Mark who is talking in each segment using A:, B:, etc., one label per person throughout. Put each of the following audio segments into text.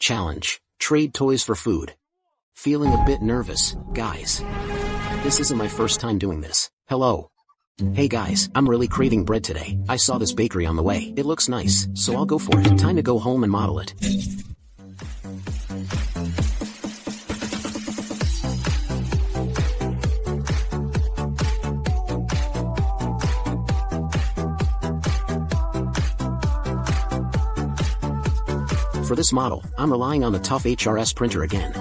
A: Challenge. Trade toys for food. Feeling a bit nervous, guys. This isn't my first time doing this. Hello. Hey guys, I'm really craving bread today. I saw this bakery on the way. It looks nice, so I'll go for it. Time to go home and model it. For this model, I'm relying on the tough HRS printer again.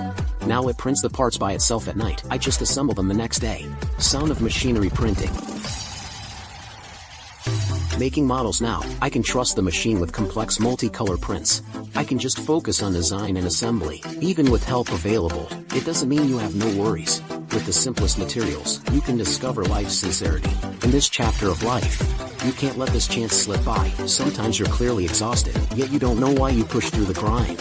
A: Now it prints the parts by itself at night. I just assemble them the next day. Sound of machinery printing. Making models now, I can trust the machine with complex multicolor prints. I can just focus on design and assembly. Even with help available, it doesn't mean you have no worries. With the simplest materials, you can discover life's sincerity. In this chapter of life, you can't let this chance slip by. Sometimes you're clearly exhausted, yet you don't know why you push through the grind.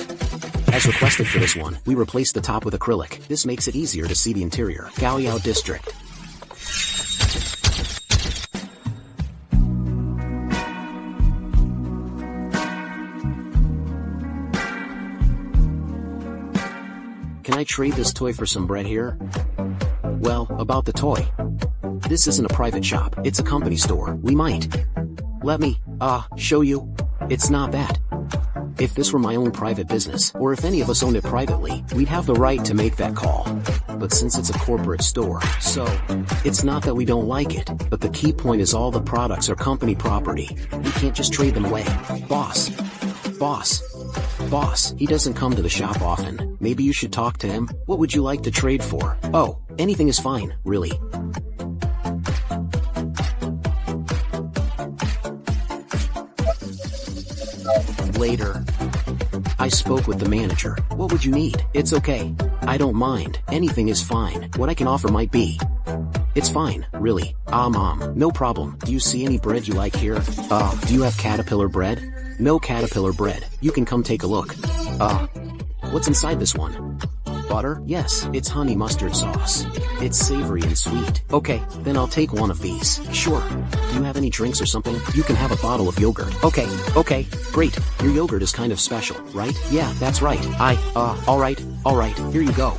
A: As requested for this one, we replaced the top with acrylic. This makes it easier to see the interior. Gaoyao District. Can I trade this toy for some bread here? Well, about the toy. This isn't a private shop, it's a company store. We might. Let me, show you. It's not that. If this were my own private business, or if any of us owned it privately, we'd have the right to make that call. But since it's a corporate store, so, it's not that we don't like it, but the key point is all the products are company property. We can't just trade them away. Boss, he doesn't come to the shop often. Maybe you should talk to him. What would you like to trade for? Oh, anything is fine, really. Later. I spoke with the manager. What would you need? It's okay. I don't mind. Anything is fine. What I can offer might be. It's fine, really. Mom, no problem. Do you see any bread you like here? Do you have caterpillar bread? No caterpillar bread. You can come take a look. What's inside this one? Butter? Yes, it's honey mustard sauce. It's savory and sweet. Okay, then I'll take one of these. Sure. Do you have any drinks or something? You can have a bottle of yogurt. Okay, great. Your yogurt is kind of special, right? Yeah, that's right. Alright, here you go.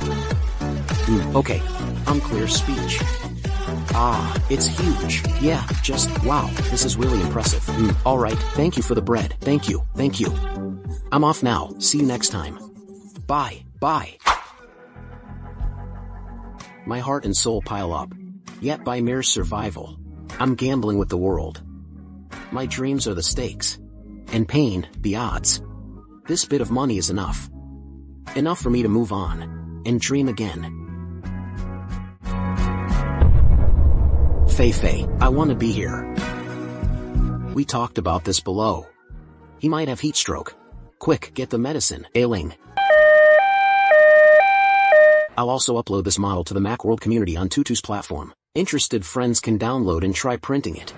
A: Okay. Unclear speech. It's huge. Yeah, just, wow, this is really impressive. Alright, thank you for the bread. Thank you. I'm off now. See you next time. Bye. My heart and soul pile up. Yet by mere survival, I'm gambling with the world. My dreams are the stakes. And pain, the odds. This bit of money is enough. Enough for me to move on. And dream again. Fei, I want to be here. We talked about this below. He might have heat stroke. Quick, get the medicine. Ailing. I'll also upload this model to the Macworld community on Tutu's platform. Interested friends can download and try printing it.